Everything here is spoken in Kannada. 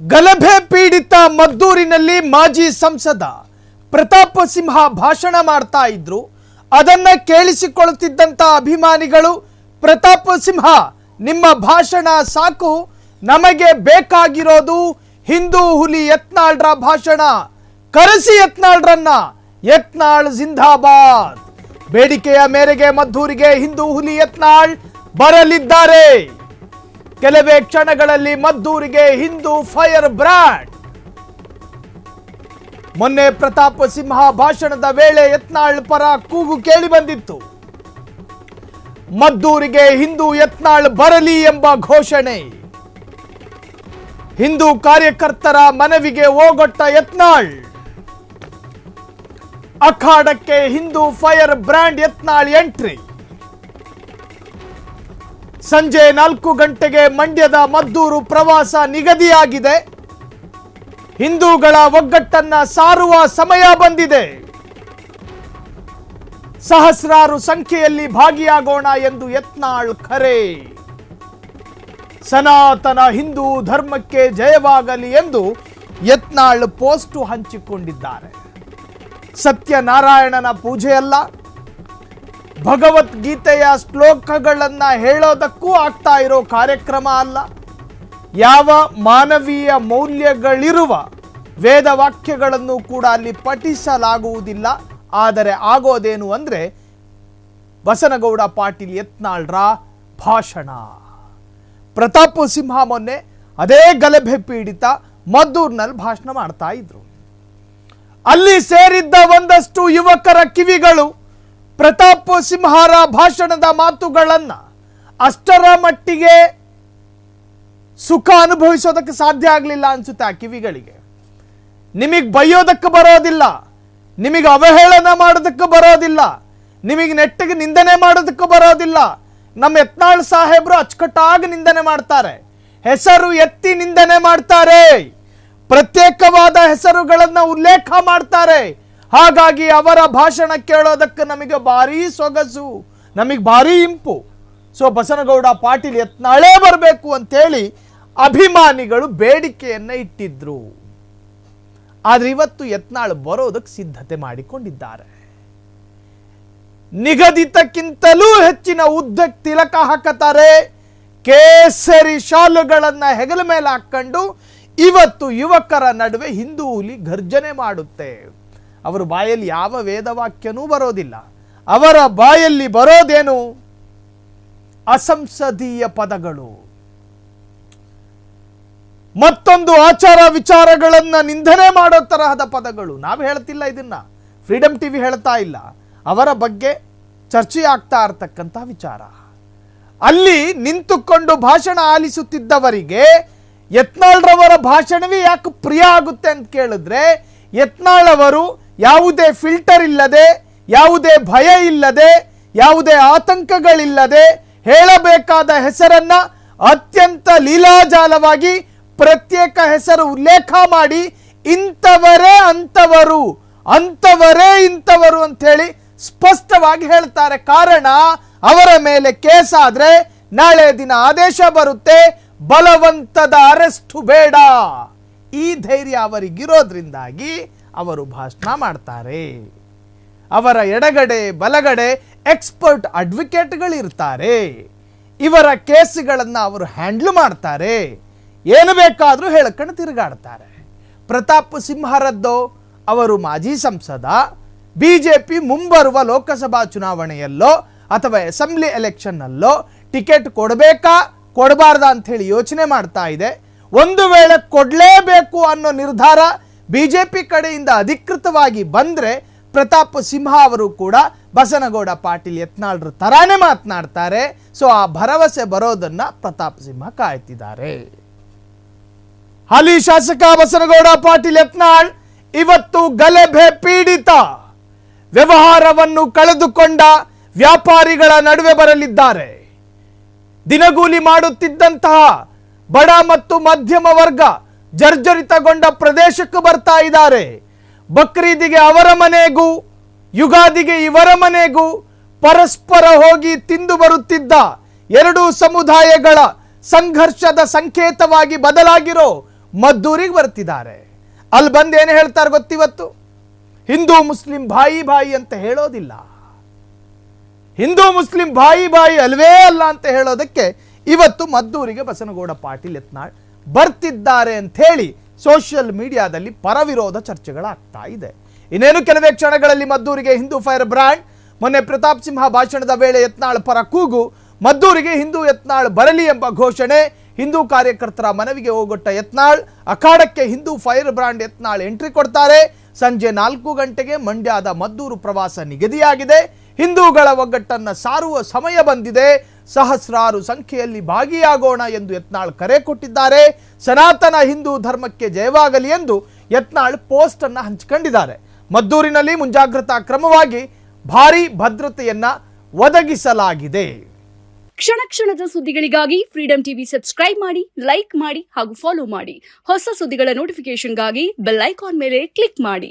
ಗಲಭೆ ಪೀಡಿತ ಮದ್ದೂರಿನಲ್ಲಿ ಮಾಜಿ ಸಂಸದ ಪ್ರತಾಪ್ ಸಿಂಹ ಭಾಷಣ ಮಾಡ್ತಾ ಇದ್ರು. ಅದನ್ನ ಕೇಳಿಸಿಕೊಳ್ಳುತ್ತಿದ್ದಂತ ಅಭಿಮಾನಿಗಳು, ಪ್ರತಾಪ್ ಸಿಂಹ ನಿಮ್ಮ ಭಾಷಣ ಸಾಕು, ನಮಗೆ ಬೇಕಾಗಿರೋದು ಹಿಂದೂ ಹುಲಿ ಯತ್ನಾಳ್ರ ಭಾಷಣ, ಕರೆಸಿ ಯತ್ನಾಳ್ರನ್ನ, ಯತ್ನಾಳ್ ಜಿಂದಾಬಾದ್. ಬೇಡಿಕೆಯ ಮೇರೆಗೆ ಮದ್ದೂರಿಗೆ ಹಿಂದೂ ಹುಲಿ ಯತ್ನಾಳ್ ಬರಲಿದ್ದಾರೆ. ಕೆಲವೇ ಕ್ಷಣಗಳಲ್ಲಿ ಮದ್ದೂರಿಗೆ ಹಿಂದೂ ಫೈರ್ ಬ್ರ್ಯಾಂಡ್. ಮೊನ್ನೆ ಪ್ರತಾಪ್ ಸಿಂಹ ಭಾಷಣದ ವೇಳೆ ಯತ್ನಾಳ್ ಪರ ಕೂಗು ಕೇಳಿ ಬಂದಿತ್ತು. ಮದ್ದೂರಿಗೆ ಹಿಂದೂ ಯತ್ನಾಳ್ ಬರಲಿ ಎಂಬ ಘೋಷಣೆ. ಹಿಂದೂ ಕಾರ್ಯಕರ್ತರ ಮನವಿಗೆ ಓಗೊಟ್ಟ ಯತ್ನಾಳ್. ಅಖಾಡಕ್ಕೆ Hindu firebrand Yatnal entry. ಸಂಜೆ 4 ಗಂಟೆಗೆ ಮಂಡ್ಯದ ಮದ್ದೂರು ಪ್ರವಾಸ ನಿಗದಿಯಾಗಿದೆ. ಹಿಂದೂಗಳ ಒಗ್ಗಟ್ಟನ್ನ ಸಾರುವ ಸಮಯ ಬಂದಿದೆ. ಸಹಸ್ರಾರು ಸಂಖ್ಯೆಯಲ್ಲಿ ಭಾಗಿಯಾಗೋಣ ಎಂದು ಯತ್ನಾಳ್ ಕರೆ. ಸನಾತನ ಹಿಂದೂ ಧರ್ಮಕ್ಕೆ ಜಯವಾಗಲಿ ಎಂದು ಯತ್ನಾಳ್ ಪೋಸ್ಟ್ ಹಂಚಿಕೊಂಡಿದ್ದಾರೆ. ಸತ್ಯನಾರಾಯಣನ ಪೂಜೆಯಲ್ಲ, ಭಗವದ್ಗೀತೆಯ ಶ್ಲೋಕಗಳನ್ನ ಹೇಳೋದಕ್ಕೂ ಆಗ್ತಾ ಇರೋ ಕಾರ್ಯಕ್ರಮ ಅಲ್ಲ, ಯಾವ ಮಾನವೀಯ ಮೌಲ್ಯಗಳಿರುವ ವೇದವಾಕ್ಯಗಳನ್ನು ಕೂಡ ಅಲ್ಲಿ ಪಠಿಸಲಾಗುವುದಿಲ್ಲ. ಆದರೆ ಆಗೋದೇನು ಅಂದ್ರೆ ಬಸನಗೌಡ ಪಾಟೀಲ್ ಯತ್ನಾಳ್ರ ಭಾಷಣ. ಪ್ರತಾಪ್ ಸಿಂಹ ಮೊನ್ನೆ ಅದೇ ಗಲಭೆ ಪೀಡಿತ ಮದ್ದೂರಿನಲ್ಲಿ ಭಾಷಣ ಮಾಡ್ತಾ ಇದ್ರು. ಅಲ್ಲಿ ಸೇರಿದ್ದ ಒಂದಷ್ಟು ಯುವಕರ ಕಿವಿಗಳು ಪ್ರತಾಪ್ ಸಿಂಹರ ಭಾಷಣದ ಮಾತುಗಳನ್ನ ಅಷ್ಟರ ಮಟ್ಟಿಗೆ ಸುಖ ಅನುಭವಿಸೋದಕ್ಕೆ ಸಾಧ್ಯ ಆಗಲಿಲ್ಲ ಅನ್ಸುತ್ತೆ ಆ ಕಿವಿಗಳಿಗೆ. ನಿಮಗೆ ಬೈಯೋದಕ್ಕೆ ಬರೋದಿಲ್ಲ, ನಿಮಗೆ ಅವಹೇಳನ ಮಾಡೋದಕ್ಕೆ ಬರೋದಿಲ್ಲ, ನಿಮಗೆ ನೆಟ್ಟಿಗೆ ನಿಂದನೆ ಮಾಡೋದಕ್ಕೆ ಬರೋದಿಲ್ಲ. ನಮ್ಮ ಯತ್ನಾಳ್ ಸಾಹೇಬ್ರು ಅಚ್ಚುಕಟ್ಟಾಗಿ ನಿಂದನೆ ಮಾಡ್ತಾರೆ, ಹೆಸರು ಎತ್ತಿ ನಿಂದನೆ ಮಾಡ್ತಾರೆ, ಪ್ರತ್ಯೇಕವಾದ ಹೆಸರುಗಳನ್ನ ಉಲ್ಲೇಖ ಮಾಡ್ತಾರೆ. ಹಾಗಾಗಿ ಅವರ ಭಾಷಣ ಕೇಳೋದಕ್ಕೆ ನಮಗೆ ಭಾರಿ ಸೊಗಸು, ನಮಗೆ ಭಾರಿ ಇಂಪು. ಸೊ ಬಸನಗೌಡ ಪಾಟೀಲ್ ಯತ್ನಾಳೇ ಬರಬೇಕು ಅಂತೇಳಿ ಅಭಿಮಾನಿಗಳು ಬೇಡಿಕೆಯನ್ನ ಇಟ್ಟಿದ್ರು. ಆದ್ರೆ ಇವತ್ತು ಯತ್ನಾಳ್ ಬರೋದಕ್ಕೆ ಸಿದ್ಧತೆ ಮಾಡಿಕೊಂಡಿದ್ದಾರೆ. ನಿಗದಿತಕ್ಕಿಂತಲೂ ಹೆಚ್ಚಿನ ಉದ್ದಕ್ಕೆ ತಿಲಕ ಹಾಕತಾರೆ. ಕೇಸರಿ ಶಾಲುಗಳನ್ನ ಹೆಗಲ ಮೇಲೆ ಹಾಕೊಂಡು ಇವತ್ತು ಯುವಕರ ನಡುವೆ ಹಿಂದೂ ಹುಲಿ ಗರ್ಜನೆ ಮಾಡುತ್ತೆ. ಅವರ ಬಾಯಲ್ಲಿ ಯಾವ ವೇದವಾಕ್ಯನೂ ಬರೋದಿಲ್ಲ. ಅವರ ಬಾಯಲ್ಲಿ ಬರೋದೇನು? ಅಸಂಸದೀಯ ಪದಗಳು, ಮತ್ತೊಂದು ಆಚಾರ ವಿಚಾರಗಳನ್ನ ನಿಂದನೆ ಮಾಡೋ ತರಹದ ಪದಗಳು. ನಾವು ಹೇಳ್ತಿಲ್ಲ, ಇದನ್ನ ಫ್ರೀಡಮ್ ಟಿವಿ ಹೇಳ್ತಾ ಇಲ್ಲ, ಅವರ ಬಗ್ಗೆ ಚರ್ಚೆ ಆಗ್ತಾ ಇರತಕ್ಕಂಥ ವಿಚಾರ. ಅಲ್ಲಿ ನಿಂತುಕೊಂಡು ಭಾಷಣ ಆಲಿಸುತ್ತಿದ್ದವರಿಗೆ ಯತ್ನಾಳ್ರವರ ಭಾಷಣವೇ ಯಾಕೆ ಪ್ರಿಯ ಆಗುತ್ತೆ ಅಂತ ಕೇಳಿದ್ರೆ, ಯತ್ನಾಳ್ ಅವರು ಯಾವುದೇ ಫಿಲ್ಟರ್ ಇಲ್ಲದೆ, ಯಾವುದೇ ಭಯ ಇಲ್ಲದೆ, ಯಾವುದೇ ಆತಂಕಗಳಿಲ್ಲದೆ ಹೇಳಬೇಕಾದ ಹೆಸರನ್ನ ಅತ್ಯಂತ ಲೀಲಾಜಾಲವಾಗಿ ಪ್ರತ್ಯೇಕ ಹೆಸರು ಉಲ್ಲೇಖ ಮಾಡಿ ಇಂಥವರೇ ಅಂಥವರು, ಅಂಥವರೇ ಇಂಥವರು ಅಂತ ಹೇಳಿ ಸ್ಪಷ್ಟವಾಗಿ ಹೇಳ್ತಾರೆ. ಕಾರಣ, ಅವರ ಮೇಲೆ ಕೇಸ್ ಆದ್ರೆ ನಾಳೆ ದಿನ ಆದೇಶ ಬರುತ್ತೆ, ಬಲವಂತದ ಅರೆಸ್ಟು ಬೇಡ. ಈ ಧೈರ್ಯ ಅವರಿಗಿರೋದ್ರಿಂದಾಗಿ ಅವರು ಭಾಷಣ ಮಾಡ್ತಾರೆ. ಅವರ ಎಡಗಡೆ ಬಲಗಡೆ ಎಕ್ಸ್ಪರ್ಟ್ ಅಡ್ವೊಕೇಟ್ಗಳಿರ್ತಾರೆ. ಇವರ ಕೇಸ್ಗಳನ್ನು ಅವರು ಹ್ಯಾಂಡಲ್ ಮಾಡ್ತಾರೆ. ಏನು ಬೇಕಾದರೂ ಹೇಳ್ಕೊಂಡು ತಿರುಗಾಡ್ತಾರೆ. ಪ್ರತಾಪ್ ಸಿಂಹರದ್ದು ಅವರು ಮಾಜಿ ಸಂಸದ. ಬಿಜೆಪಿ ಮುಂಬರುವ ಲೋಕಸಭಾ ಚುನಾವಣೆಯಲ್ಲೋ ಅಥವಾ ಅಸೆಂಬ್ಲಿ ಎಲೆಕ್ಷನ್ನಲ್ಲೋ ಟಿಕೆಟ್ ಕೊಡಬೇಕಾ ಕೊಡಬಾರ್ದ ಅಂತ ಹೇಳಿ ಯೋಚನೆ ಮಾಡ್ತಾ ಇದೆ. ಒಂದು ವೇಳೆ ಕೊಡಲೇಬೇಕು ಅನ್ನೋ ನಿರ್ಧಾರ ಬಿಜೆಪಿ ಕಡೆಯಿಂದ ಅಧಿಕೃತವಾಗಿ ಬಂದ್ರೆ ಪ್ರತಾಪ್ ಸಿಂಹ ಅವರು ಕೂಡ ಬಸನಗೌಡ ಪಾಟೀಲ್ ಯತ್ನಾಳ್ರ ತರಾನೇ ಮಾತನಾಡ್ತಾರೆ. ಸೊ ಆ ಭರವಸೆ ಬರೋದನ್ನ ಪ್ರತಾಪ್ ಸಿಂಹ ಕಾಯ್ತಿದ್ದಾರೆ. ಹಾಲಿ ಶಾಸಕ ಬಸನಗೌಡ ಪಾಟೀಲ್ ಯತ್ನಾಳ್ ಇವತ್ತು ಗಲಭೆ ಪೀಡಿತ ವ್ಯವಹಾರವನ್ನು ಕಳೆದುಕೊಂಡ ವ್ಯಾಪಾರಿಗಳ ನಡುವೆ ಬರಲಿದ್ದಾರೆ. ದಿನಗೂಲಿ ಮಾಡುತ್ತಿದ್ದಂತಹ ಬಡ ಮತ್ತು ಮಧ್ಯಮ ವರ್ಗ ಜರ್ಜರಿತಗೊಂಡ ಪ್ರದೇಶಕ್ಕೆ ಬರ್ತಾ ಇದ್ದಾರೆ. ಬಕ್ರೀದಿಗೆ ಅವರ ಮನೆಗೂ, ಯುಗಾದಿಗೆ ಇವರ ಮನೆಗೂ ಪರಸ್ಪರ ಹೋಗಿ ತಿಂದು ಬರುತ್ತಿದ್ದ ಎರಡೂ ಸಮುದಾಯಗಳ ಸಂಘರ್ಷದ ಸಂಕೇತವಾಗಿ ಬದಲಾಗಿರೋ ಮದ್ದೂರಿಗೆ ಬರ್ತಿದ್ದಾರೆ. ಅಲ್ಲಿ ಬಂದು ಏನು ಹೇಳ್ತಾರೆ ಗೊತ್ತಿವತ್ತು? ಹಿಂದೂ ಮುಸ್ಲಿಂ ಬಾಯಿ ಬಾಯಿ ಅಂತ ಹೇಳೋದಿಲ್ಲ. ಹಿಂದೂ ಮುಸ್ಲಿಂ ಬಾಯಿ ಬಾಯಿ ಅಲ್ವೇ ಅಲ್ಲ ಅಂತ ಹೇಳೋದಕ್ಕೆ ಇವತ್ತು ಮದ್ದೂರಿಗೆ ಬಸನಗೌಡ ಪಾಟೀಲ್ ಯತ್ನಾಳ್ ಬರ್ತಿದ್ದಾರೆ ಅಂತ ಹೇಳಿ ಸೋಷಿಯಲ್ ಮೀಡಿಯಾದಲ್ಲಿ ಪರವಿರೋಧ ಚರ್ಚೆಗಳಾಗ್ತಾ ಇದೆ. ಇನ್ನೇನು ಕೆಲವೇ ಕ್ಷಣಗಳಲ್ಲಿ ಮದ್ದೂರಿಗೆ ಹಿಂದೂ ಫೈರ್ ಬ್ರ್ಯಾಂಡ್. ಮೊನ್ನೆ ಪ್ರತಾಪ್ ಸಿಂಹ ಭಾಷಣದ ವೇಳೆ ಯತ್ನಾಳ್ ಪರ ಕೂಗು, ಮದ್ದೂರಿಗೆ ಹಿಂದೂ ಯತ್ನಾಳ್ ಬರಲಿ ಎಂಬ ಘೋಷಣೆ. ಹಿಂದೂ ಕಾರ್ಯಕರ್ತರ ಮನವಿಗೆ ಹೋಗೊಟ್ಟ ಯತ್ನಾಳ್, ಅಖಾಡಕ್ಕೆ Hindu firebrand Yatnal entry ಕೊಡ್ತಾರೆ. ಸಂಜೆ 4 ಗಂಟೆಗೆ ಮಂಡ್ಯದ ಮದ್ದೂರು ಪ್ರವಾಸ ನಿಗದಿಯಾಗಿದೆ. ಹಿಂದೂಗಳ ಒಗ್ಗಟ್ಟನ್ನು ಸಾರುವ ಸಮಯ ಬಂದಿದೆ, ಸಹಸ್ರಾರು ಸಂಖ್ಯೆಯಲ್ಲಿ ಭಾಗಿಯಾಗೋಣ ಎಂದು ಯತ್ನಾಳ್ ಕರೆ ಕೊಟ್ಟಿದ್ದಾರೆ. ಸನಾತನ ಹಿಂದೂ ಧರ್ಮಕ್ಕೆ ಜಯವಾಗಲಿ ಎಂದು ಯತ್ನಾಳ್ ಪೋಸ್ಟ್ ಅನ್ನು ಹಂಚಿಕೊಂಡಿದ್ದಾರೆ. ಮದ್ದೂರಿನಲ್ಲಿ ಮುಂಜಾಗ್ರತಾ ಕ್ರಮವಾಗಿ ಭಾರೀ ಭದ್ರತೆಯನ್ನ ಒದಗಿಸಲಾಗಿದೆ. ಕ್ಷಣ ಕ್ಷಣದ ಸುದ್ದಿಗಳಿಗಾಗಿ ಫ್ರೀಡಂ ಟಿವಿ ಸಬ್ಸ್ಕ್ರೈಬ್ ಮಾಡಿ, ಲೈಕ್ ಮಾಡಿ ಹಾಗೂ ಫಾಲೋ ಮಾಡಿ. ಹೊಸ ಸುದ್ದಿಗಳ ನೋಟಿಫಿಕೇಶನ್ಗಾಗಿ ಬೆಲ್ ಐಕಾನ್ ಮೇಲೆ ಕ್ಲಿಕ್ ಮಾಡಿ.